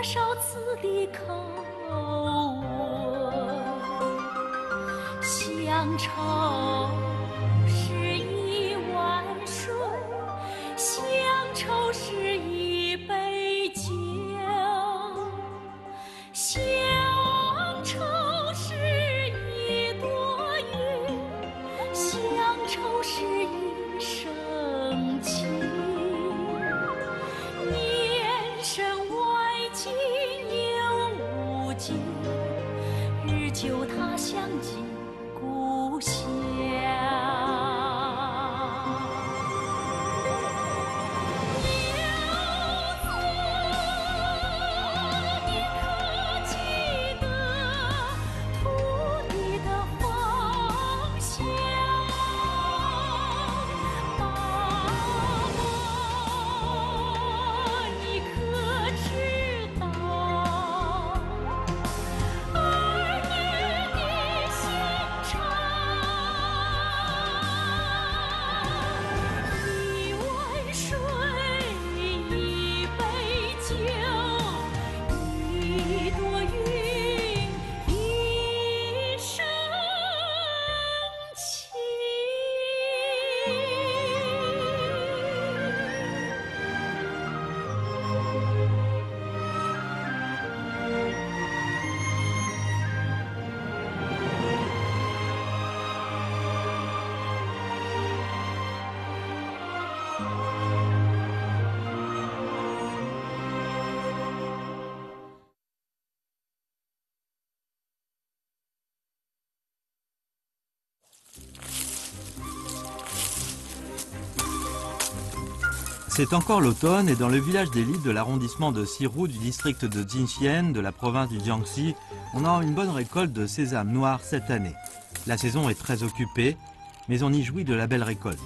少次的口吻，乡愁是一碗水，乡愁是一杯酒，乡愁是一朵云，乡愁是一生情。年深外境又无尽，日久他乡近故乡。C'est encore l'automne et dans le village des Li de l'arrondissement de Sirou du district de Jinxian de la province du Jiangxi, on a une bonne récolte de sésame noir cette année. La saison est très occupée, mais on y jouit de la belle récolte.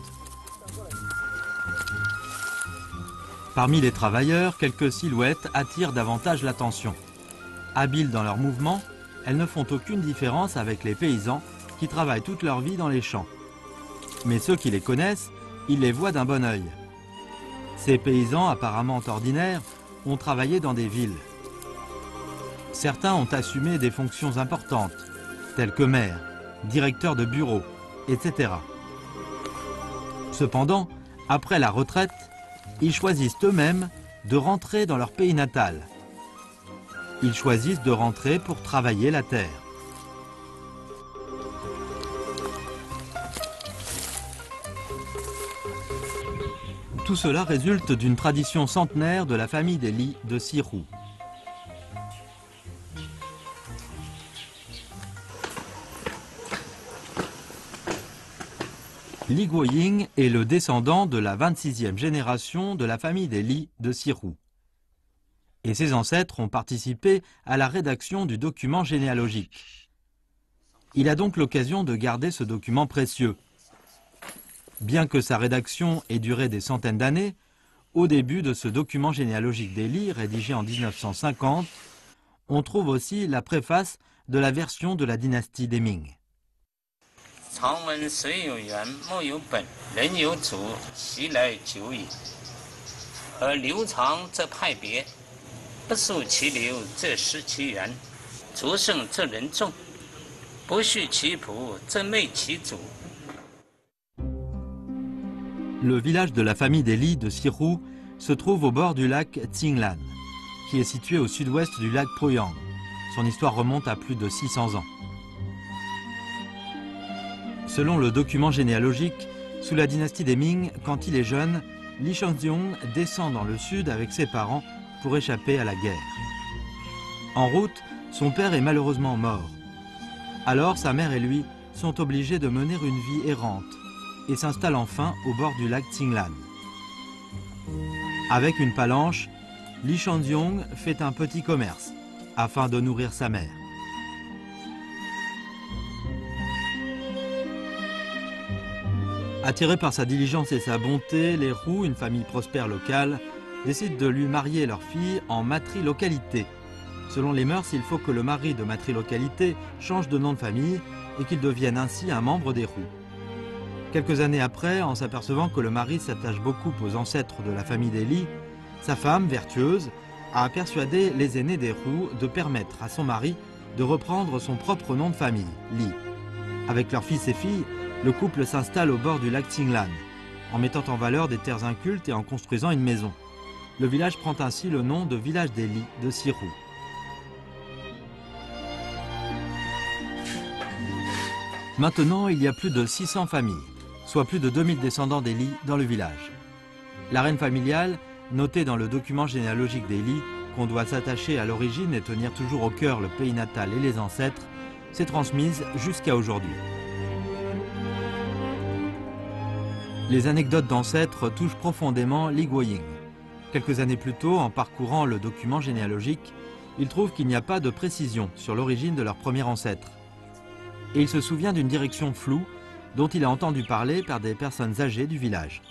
Parmi les travailleurs, quelques silhouettes attirent davantage l'attention. Habiles dans leurs mouvements, elles ne font aucune différence avec les paysans qui travaillent toute leur vie dans les champs. Mais ceux qui les connaissent, ils les voient d'un bon œil. Ces paysans, apparemment ordinaires, ont travaillé dans des villes. Certains ont assumé des fonctions importantes, telles que maire, directeur de bureau, etc. Cependant, après la retraite, ils choisissent eux-mêmes de rentrer dans leur pays natal. Ils choisissent de rentrer pour travailler la terre. Tout cela résulte d'une tradition centenaire de la famille des Li de Sirou. Li Guoying est le descendant de la 26e génération de la famille des Li de Sirou. Et ses ancêtres ont participé à la rédaction du document généalogique. Il a donc l'occasion de garder ce document précieux. Bien que sa rédaction ait duré des centaines d'années, au début de ce document généalogique des Li, rédigé en 1950, on trouve aussi la préface de la version de la dynastie des Ming. Le village de la famille des Li de Sirou se trouve au bord du lac Qinglan, qui est situé au sud-ouest du lac Poyang. Son histoire remonte à plus de 600 ans. Selon le document généalogique, sous la dynastie des Ming, quand il est jeune, Li Shangxiong descend dans le sud avec ses parents pour échapper à la guerre. En route, son père est malheureusement mort. Alors sa mère et lui sont obligés de mener une vie errante et s'installe enfin au bord du lac Qinglan. Avec une palanche, Li Shangxiong fait un petit commerce afin de nourrir sa mère. Attirés par sa diligence et sa bonté, les Roux, une famille prospère locale, décident de lui marier leur fille en matrilocalité. Selon les mœurs, il faut que le mari de matrilocalité change de nom de famille et qu'il devienne ainsi un membre des Roux. Quelques années après, en s'apercevant que le mari s'attache beaucoup aux ancêtres de la famille des Li, sa femme, vertueuse, a persuadé les aînés des Roux de permettre à son mari de reprendre son propre nom de famille, Li. Avec leurs fils et filles, le couple s'installe au bord du lac Qinglan, en mettant en valeur des terres incultes et en construisant une maison. Le village prend ainsi le nom de village des Li de Sirou. Maintenant, il y a plus de 600 familles, soit plus de 2000 descendants des Li dans le village. L'arène familiale, notée dans le document généalogique des Li, qu'on doit s'attacher à l'origine et tenir toujours au cœur le pays natal et les ancêtres, s'est transmise jusqu'à aujourd'hui. Les anecdotes d'ancêtres touchent profondément Li Guoying. Quelques années plus tôt, en parcourant le document généalogique, il trouve qu'il n'y a pas de précision sur l'origine de leur premier ancêtre. Et il se souvient d'une direction floue dont il a entendu parler par des personnes âgées du village.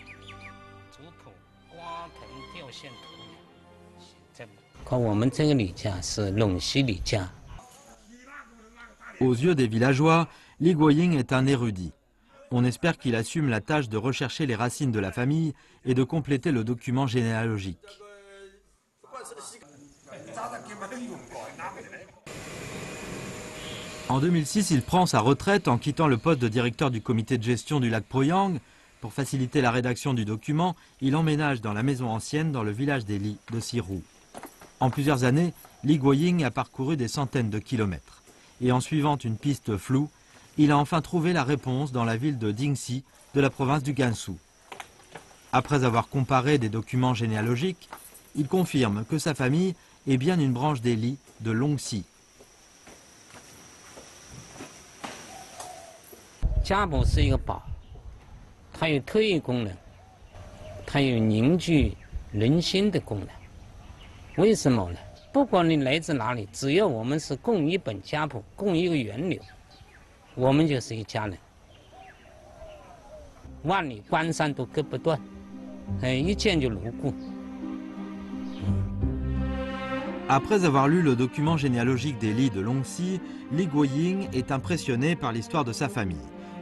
Aux yeux des villageois, Li Guoying est un érudit. On espère qu'il assume la tâche de rechercher les racines de la famille et de compléter le document généalogique. En 2006, il prend sa retraite en quittant le poste de directeur du comité de gestion du lac Poyang. Pour faciliter la rédaction du document, il emménage dans la maison ancienne dans le village des Li de Sirou. En plusieurs années, Li Guoying a parcouru des centaines de kilomètres. Et en suivant une piste floue, il a enfin trouvé la réponse dans la ville de Dingxi, de la province du Gansu. Après avoir comparé des documents généalogiques, il confirme que sa famille est bien une branche des Li de Longxi. 家谱是一个宝，它有特异功能，它有凝聚人心的功能。为什么呢？不管你来自哪里，只要我们是共一本家谱，共一个源流，我们就是一家人。万里关山都割不断，一见就如故。 Après avoir lu le document généalogique des Li de Longxi, Li Guoying est impressionné par l'histoire de sa famille.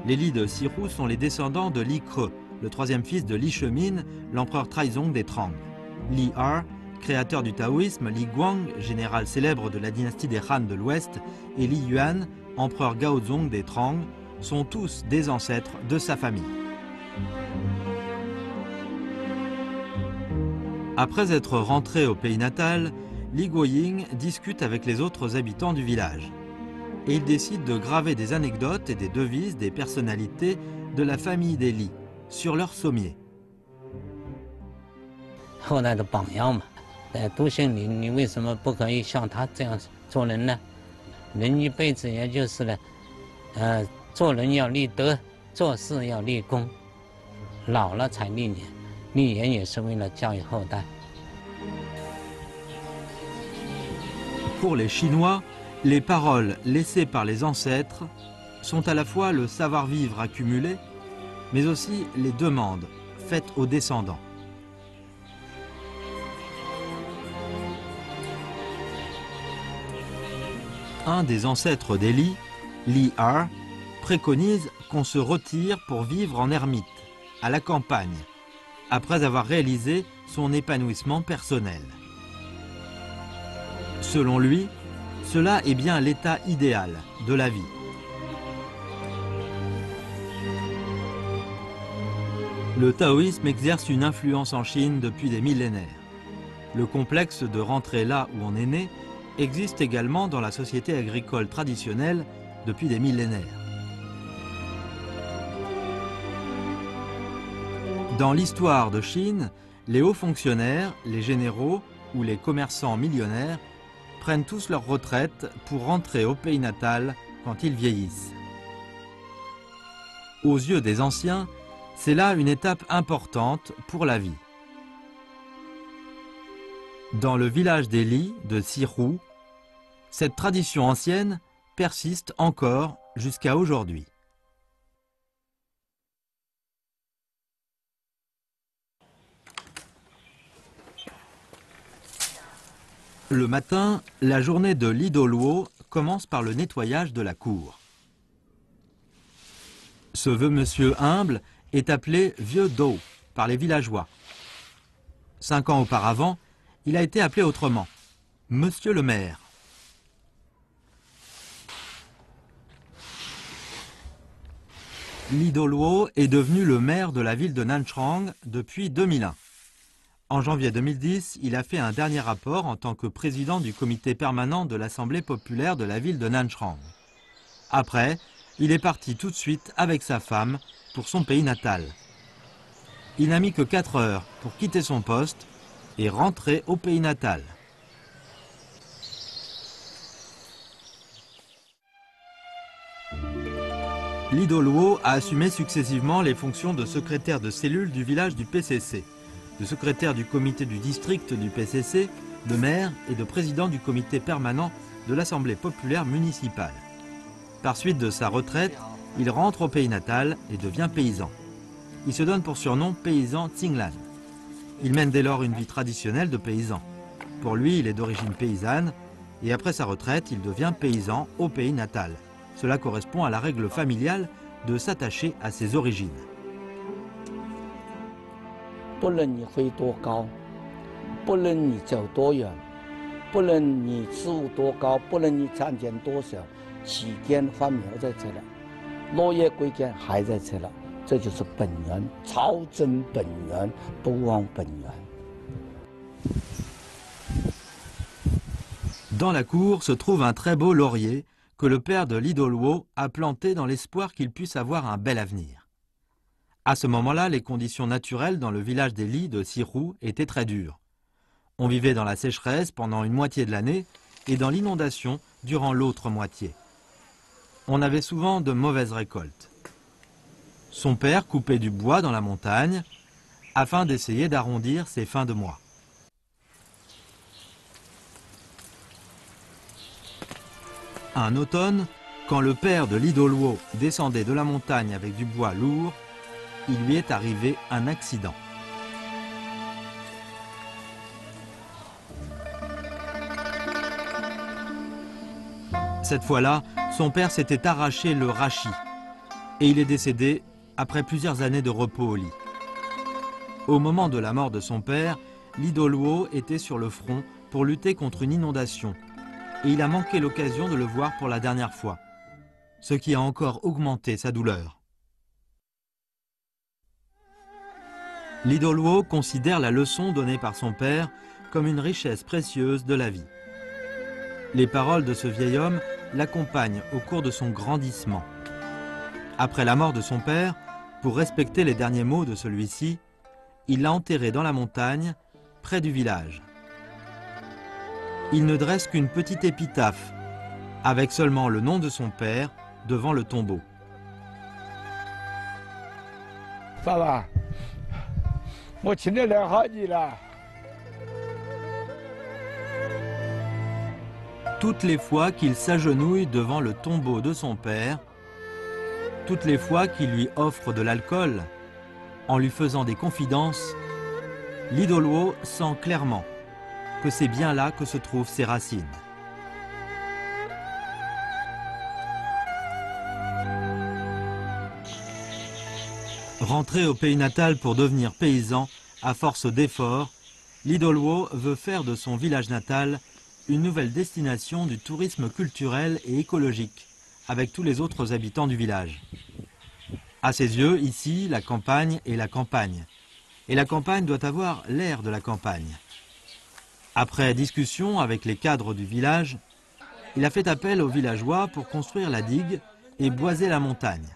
Les Li de Sirou sont les descendants de Li Ke, le troisième fils de Li Shemin, l'empereur Taizong des Trang. Li Er, créateur du taoïsme, Li Guang, général célèbre de la dynastie des Han de l'Ouest, et Li Yuan, empereur Gaozong des Trang, sont tous des ancêtres de sa famille. Après être rentré au pays natal, Li Guoying discute avec les autres habitants du village. Et il décide de graver des anecdotes et des devises des personnalités de la famille des Li sur leur sommier. 后代的榜样嘛，笃信你为什么不可以像他这样做人呢？人一辈子也就是呢，做人要立德，做事要立功，老了才立言，立言也是为了教育后代。 Pour les Chinois, les paroles laissées par les ancêtres sont à la fois le savoir-vivre accumulé, mais aussi les demandes faites aux descendants. Un des ancêtres des Li, Li Er, préconise qu'on se retire pour vivre en ermite, à la campagne, après avoir réalisé son épanouissement personnel. Selon lui, cela est bien l'état idéal de la vie. Le taoïsme exerce une influence en Chine depuis des millénaires. Le complexe de rentrer là où on est né existe également dans la société agricole traditionnelle depuis des millénaires. Dans l'histoire de Chine, les hauts fonctionnaires, les généraux ou les commerçants millionnaires prennent tous leur retraite pour rentrer au pays natal quand ils vieillissent. Aux yeux des anciens, c'est là une étape importante pour la vie. Dans le village des Li de Sirou, cette tradition ancienne persiste encore jusqu'à aujourd'hui. Le matin, la journée de Li Doluo commence par le nettoyage de la cour. Ce vieux monsieur humble est appelé Vieux Do par les villageois. 5 ans auparavant, il a été appelé autrement, Monsieur le maire. Li Doluo est devenu le maire de la ville de Nanshan depuis 2001. En janvier 2010, il a fait un dernier rapport en tant que président du comité permanent de l'Assemblée populaire de la ville de Nanshan. Après, il est parti tout de suite avec sa femme pour son pays natal. Il n'a mis que 4 heures pour quitter son poste et rentrer au pays natal. Li Doluo a assumé successivement les fonctions de secrétaire de cellule du village du PCC, de secrétaire du comité du district du PCC, de maire et de président du comité permanent de l'Assemblée populaire municipale. Par suite de sa retraite, il rentre au pays natal et devient paysan. Il se donne pour surnom paysan Tsinglan. Il mène dès lors une vie traditionnelle de paysan. Pour lui, il est d'origine paysanne et après sa retraite, il devient paysan au pays natal. Cela correspond à la règle familiale de s'attacher à ses origines. 不论你飞多高，不论你走多远，不论你职务多高，不论你产钱多少，起根发苗在这了，落叶归根还在这了，这就是本源，超真本源，不忘本源。 Dans la cour se trouve un très beau laurier que le père de Li Doluo a planté dans l'espoir qu'il puisse avoir un bel avenir. À ce moment-là, les conditions naturelles dans le village des Li de Sirou étaient très dures. On vivait dans la sécheresse pendant une moitié de l'année et dans l'inondation durant l'autre moitié. On avait souvent de mauvaises récoltes. Son père coupait du bois dans la montagne afin d'essayer d'arrondir ses fins de mois. Un automne, quand le père de Li Doluo descendait de la montagne avec du bois lourd, il lui est arrivé un accident. Cette fois-là, son père s'était arraché le rachis et il est décédé après plusieurs années de repos au lit. Au moment de la mort de son père, Li Doluo était sur le front pour lutter contre une inondation et il a manqué l'occasion de le voir pour la dernière fois, ce qui a encore augmenté sa douleur. Li Doluo considère la leçon donnée par son père comme une richesse précieuse de la vie. Les paroles de ce vieil homme l'accompagnent au cours de son grandissement. Après la mort de son père, pour respecter les derniers mots de celui-ci, il l'a enterré dans la montagne, près du village. Il ne dresse qu'une petite épitaphe, avec seulement le nom de son père devant le tombeau. Papa. Toutes les fois qu'il s'agenouille devant le tombeau de son père, toutes les fois qu'il lui offre de l'alcool, en lui faisant des confidences, Li Doluo sent clairement que c'est bien là que se trouvent ses racines. Rentré au pays natal pour devenir paysan, à force d'efforts, Li Doluo veut faire de son village natal une nouvelle destination du tourisme culturel et écologique, avec tous les autres habitants du village. À ses yeux, ici, la campagne est la campagne. Et la campagne doit avoir l'air de la campagne. Après discussion avec les cadres du village, il a fait appel aux villageois pour construire la digue et boiser la montagne.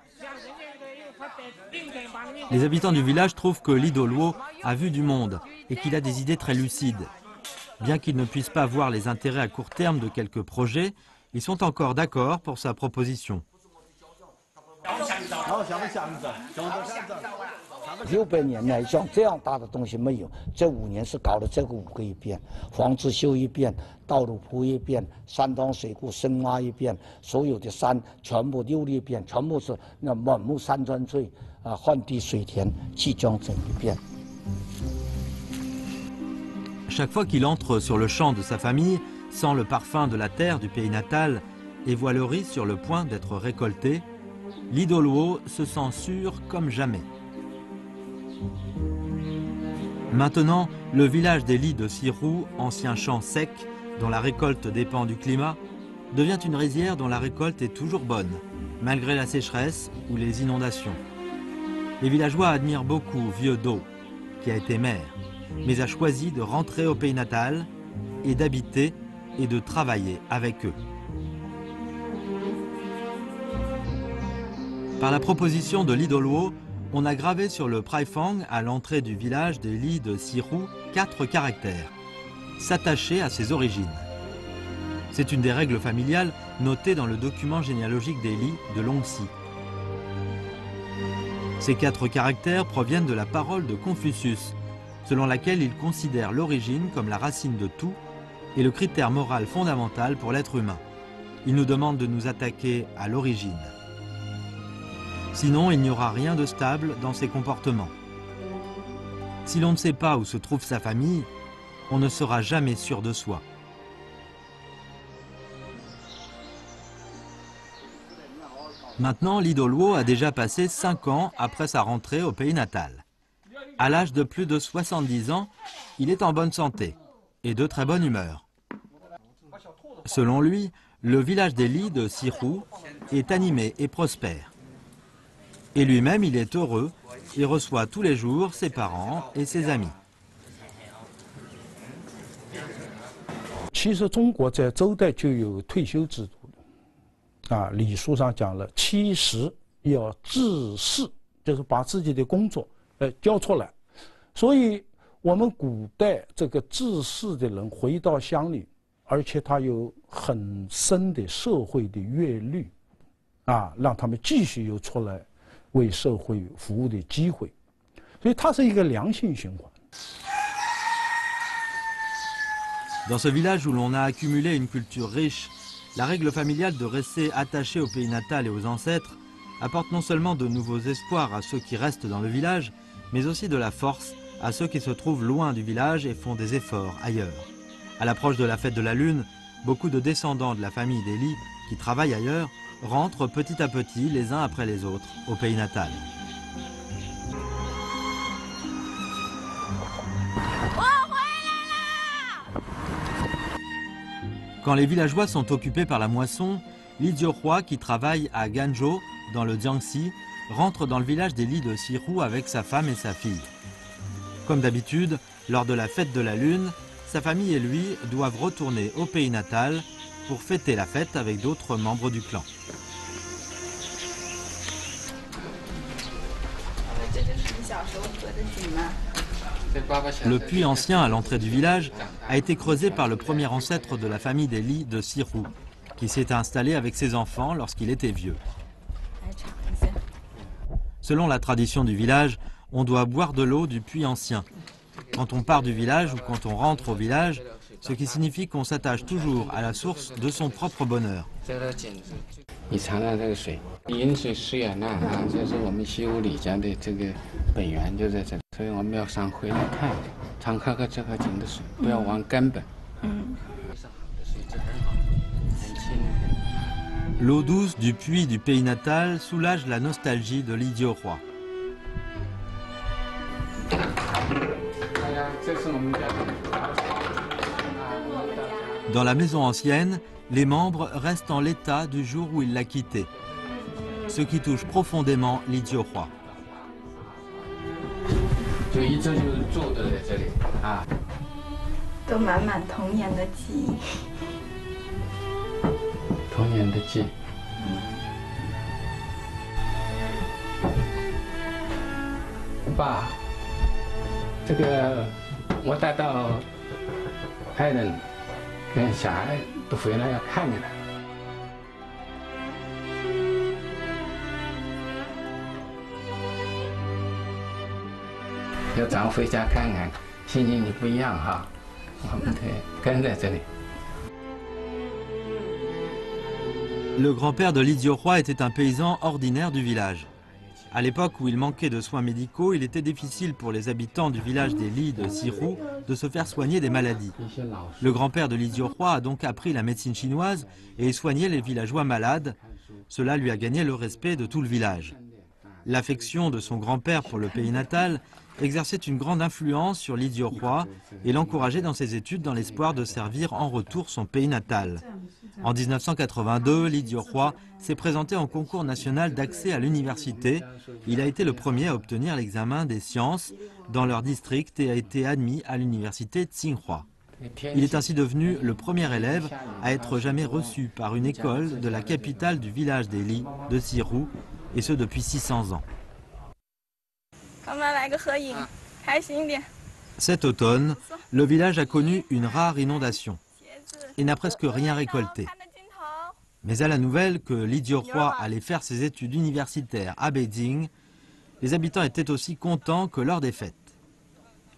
Les habitants du village trouvent que Li Doluo a vu du monde et qu'il a des idées très lucides. Bien qu'ils ne puissent pas voir les intérêts à court terme de quelques projets, ils sont encore d'accord pour sa proposition. 600年来，像这样大的东西没有。这5年是搞了这个5个一遍，房子修一遍，道路铺一遍，山塘水库深挖一遍，所有的山全部溜了一遍，全部是那满目山川翠啊，换地水田，即将整一遍。 Chaque fois qu'il entre sur le champ de sa famille, sent le parfum de la terre du pays natal et voit le riz sur le point d'être récolté, Li Doluo se sent sûr comme jamais. Maintenant, le village des Li de Sirou, ancien champ sec, dont la récolte dépend du climat, devient une rizière dont la récolte est toujours bonne, malgré la sécheresse ou les inondations. Les villageois admirent beaucoup Vieux Do, qui a été maire, mais a choisi de rentrer au pays natal et d'habiter et de travailler avec eux. Par la proposition de Li Doluo, on a gravé sur le praifang à l'entrée du village des Li de Sirou 4 caractères, s'attacher à ses origines. C'est une des règles familiales notées dans le document généalogique des Li de Longxi. Ces 4 caractères proviennent de la parole de Confucius, selon laquelle il considère l'origine comme la racine de tout et le critère moral fondamental pour l'être humain. Il nous demande de nous attaquer à l'origine. Sinon, il n'y aura rien de stable dans ses comportements. Si l'on ne sait pas où se trouve sa famille, on ne sera jamais sûr de soi. Maintenant, Li Doluo a déjà passé 5 ans après sa rentrée au pays natal. À l'âge de plus de 70 ans, il est en bonne santé et de très bonne humeur. Selon lui, le village des Li de Sirou est animé et prospère. Et lui-même, il est heureux et reçoit tous les jours ses parents et ses amis. 其实中国在周代就有退休制度的，礼书上讲了，70要治世，就是把自己的工作交出来。所以我们古代这个治世的人回到乡里，而且他有很深的社会的阅历，让他们继续有出来为社会服务的机会，所以它是一个良性循环。 Dans ce village où l'on a accumulé une culture riche, la règle familiale de rester attaché au pays natal et aux ancêtres apporte non seulement de nouveaux espoirs à ceux qui restent dans le village, mais aussi de la force à ceux qui se trouvent loin du village et font des efforts ailleurs. À l'approche de la fête de la Lune, beaucoup de descendants de la famille des Li qui travaillent ailleurs rentrent petit à petit les uns après les autres au pays natal. Quand les villageois sont occupés par la moisson, Li Jiuhua, qui travaille à Ganzhou, dans le Jiangxi, rentre dans le village des Li de Sirou avec sa femme et sa fille. Comme d'habitude, lors de la fête de la Lune, sa famille et lui doivent retourner au pays natal pour fêter la fête avec d'autres membres du clan. Le puits ancien à l'entrée du village a été creusé par le premier ancêtre de la famille des Li de Sirou, qui s'est installé avec ses enfants lorsqu'il était vieux. Selon la tradition du village, on doit boire de l'eau du puits ancien. Quand on part du village ou quand on rentre au village, ce qui signifie qu'on s'attache toujours à la source de son propre bonheur. 你尝尝这个水，饮水思源呐这是我们西湖李家的这个本源就在这里，所以我们要常回来看，常喝这河井的水，不要忘根本。水质很好，很清。 L'eau douce du puits du pays natal soulage la nostalgie de Li Jiuhua. Dans la maison ancienne, les membres restent en l'état du jour où il l'a quitté, ce qui touche profondément Li Jiuhua. 就一直就住在这里啊，都满满童年的记忆。童年的记忆。爸，这个我带到爱人跟小孩都回来要看你了。要咱回家看看，心情你不一样哈。我们得跟在这里。 Le grand-père de Li Jiuhua était un paysan ordinaire du village. À l'époque où il manquait de soins médicaux, il était difficile pour les habitants du village des Li de Sirou de se faire soigner des maladies. Le grand-père de Li Jiuhua a donc appris la médecine chinoise et soigné les villageois malades. Cela lui a gagné le respect de tout le village. L'affection de son grand-père pour le pays natal exerçait une grande influence sur Li Jiorhua et l'encourageait dans ses études dans l'espoir de servir en retour son pays natal. En 1982, Li Jiorhua s'est présenté en concours national d'accès à l'université. Il a été le premier à obtenir l'examen des sciences dans leur district et a été admis à l'université Tsinghua. Il est ainsi devenu le premier élève à être jamais reçu par une école de la capitale du village des Li, de Sirou, et ce depuis 600 ans. Cet automne, le village a connu une rare inondation et n'a presque rien récolté. Mais à la nouvelle que Li Jiorhua allait faire ses études universitaires à Beijing, les habitants étaient aussi contents que lors des fêtes.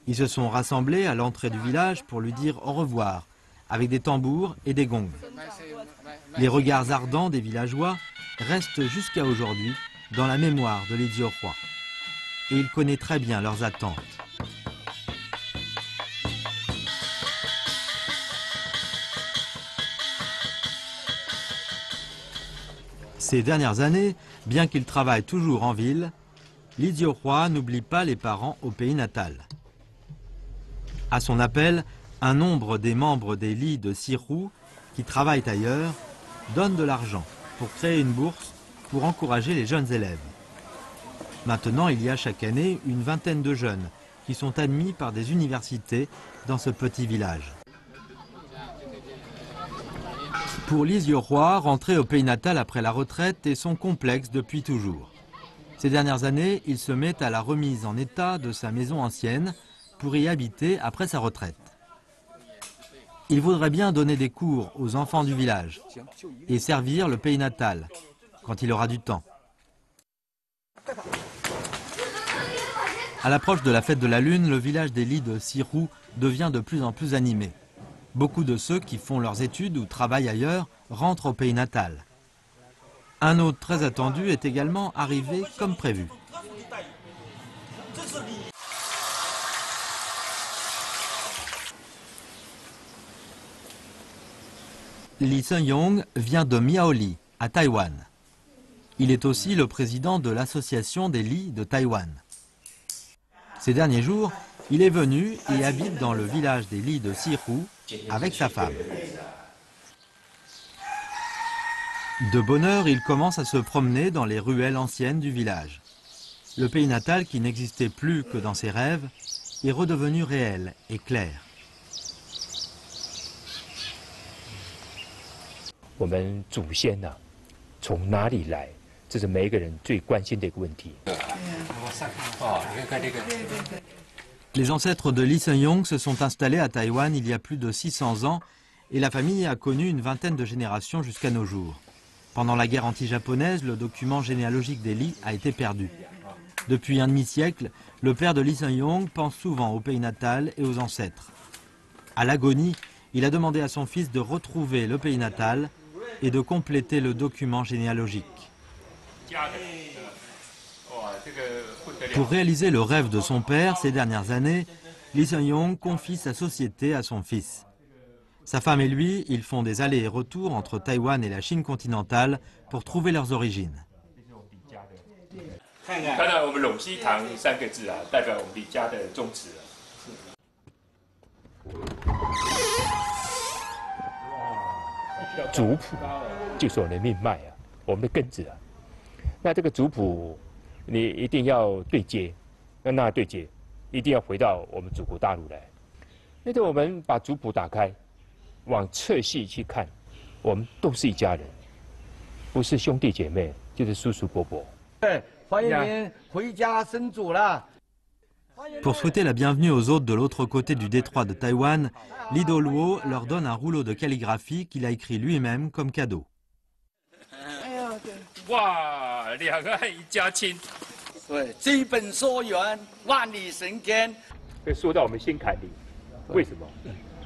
Ils se sont rassemblés à l'entrée du village pour lui dire au revoir, avec des tambours et des gongs. Les regards ardents des villageois restent jusqu'à aujourd'hui dans la mémoire de Li Jiorhua. Et il connaît très bien leurs attentes. Ces dernières années, bien qu'il travaille toujours en ville, Li Jiorhua n'oublie pas les parents au pays natal. À son appel, un nombre des membres des Li de Sirou, qui travaillent ailleurs, donnent de l'argent pour créer une bourse pour encourager les jeunes élèves. Maintenant, il y a chaque année une vingtaine de jeunes qui sont admis par des universités dans ce petit village. Pour Li Jiorhua, rentrer au pays natal après la retraite est son complexe depuis toujours. Ces dernières années, il se met à la remise en état de sa maison ancienne pour y habiter après sa retraite. Il voudrait bien donner des cours aux enfants du village et servir le pays natal quand il aura du temps. À l'approche de la fête de la Lune, le village des Li de Sirou devient de plus en plus animé. Beaucoup de ceux qui font leurs études ou travaillent ailleurs rentrent au pays natal. Un autre très attendu est également arrivé comme prévu. Li Senyong vient de Miaoli, à Taïwan. Il est aussi le président de l'association des Li de Taïwan. Ces derniers jours, il est venu et habite dans le village des Li de Sirou avec sa femme. De bonne heure, il commence à se promener dans les ruelles anciennes du village. Le pays natal, qui n'existait plus que dans ses rêves, est redevenu réel et clair. 我们祖先呐，从哪里来？这是每一个人最关心的一个问题。 Les ancêtres de Li Senyong se sont installés à Taïwan il y a plus de 600 ans et la famille a connu une vingtaine de générations jusqu'à nos jours. Pendant la guerre anti-japonaise, le document généalogique des Li a été perdu. Depuis un demi-siècle, le père de Li Senyong pense souvent au pays natal et aux ancêtres. À l'agonie, il a demandé à son fils de retrouver le pays natal et de compléter le document généalogique. Pour réaliser le rêve de son père ces dernières années, Li Senyong confie sa société à son fils. Sa femme et lui, ils font des allers et retours entre Taïwan et la Chine continentale pour trouver leurs origines. 看到我们陇西堂3个字啊，代表我们李家的宗旨啊。族谱就是我们的命脉啊，我们的根子啊。那这个族谱，你一定要对接，那对接，一定要回到我们祖国大陆来。那就我们把族谱打开，往侧系去看，我们都是一家人，不是兄弟姐妹，就是叔叔伯伯。 Pour souhaiter la bienvenue aux hôtes de l'autre côté du détroit de Taïwan, Li Doluo leur donne un rouleau de calligraphie qu'il a écrit lui-même comme cadeau. 哇，2个一家亲，对，基本说缘，万里神仙。会说到我们心坎里，为什么？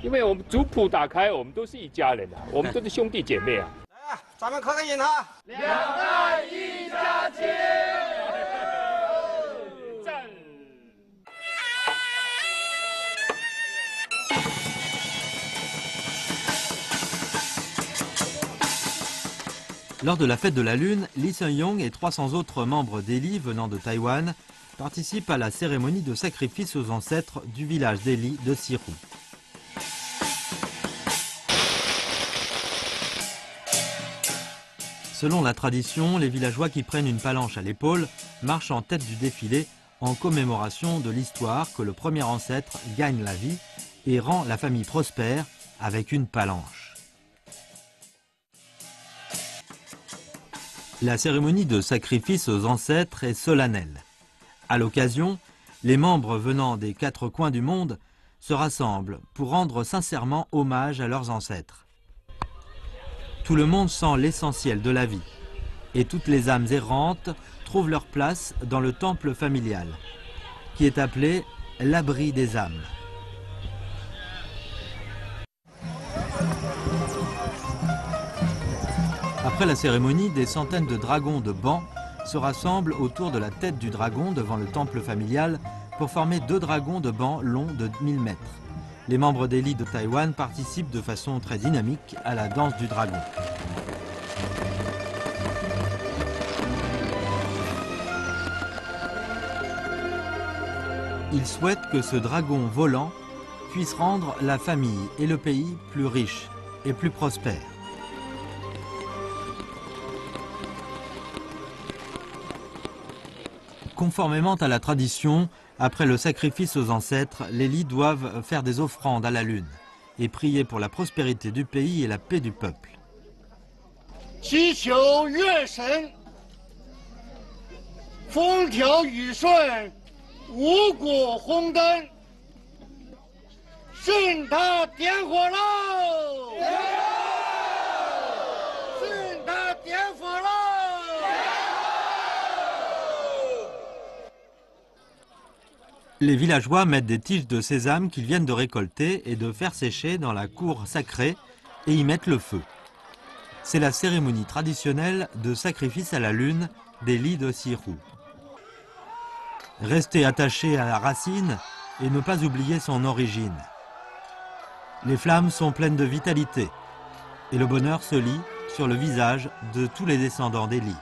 因为我们族谱打开，我们都是一家人啊，我们都是兄弟姐妹啊。来啊，咱们合个影哈。两岸一家亲。 Lors de la fête de la Lune, Li Senyong et 300 autres membres des Li venant de Taïwan participent à la cérémonie de sacrifice aux ancêtres du village d'Eli de Sirou. Selon la tradition, les villageois qui prennent une palanche à l'épaule marchent en tête du défilé en commémoration de l'histoire que le premier ancêtre gagne la vie et rend la famille prospère avec une palanche. La cérémonie de sacrifice aux ancêtres est solennelle. À l'occasion, les membres venant des 4 coins du monde se rassemblent pour rendre sincèrement hommage à leurs ancêtres. Tout le monde sent l'essentiel de la vie, et toutes les âmes errantes trouvent leur place dans le temple familial, qui est appelé l'abri des âmes. Après la cérémonie, des centaines de dragons de banc se rassemblent autour de la tête du dragon devant le temple familial pour former 2 dragons de banc longs de 1000 mètres. Les membres d'Eli de Taïwan participent de façon très dynamique à la danse du dragon. Ils souhaitent que ce dragon volant puisse rendre la famille et le pays plus riches et plus prospères. Conformément à la tradition, après le sacrifice aux ancêtres, les Li doivent faire des offrandes à la lune et prier pour la prospérité du pays et la paix du peuple. Les villageois mettent des tiges de sésame qu'ils viennent de récolter et de faire sécher dans la cour sacrée et y mettent le feu. C'est la cérémonie traditionnelle de sacrifice à la lune des Li de Sirou. Rester attaché à la racine et ne pas oublier son origine. Les flammes sont pleines de vitalité et le bonheur se lit sur le visage de tous les descendants des Li.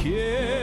天。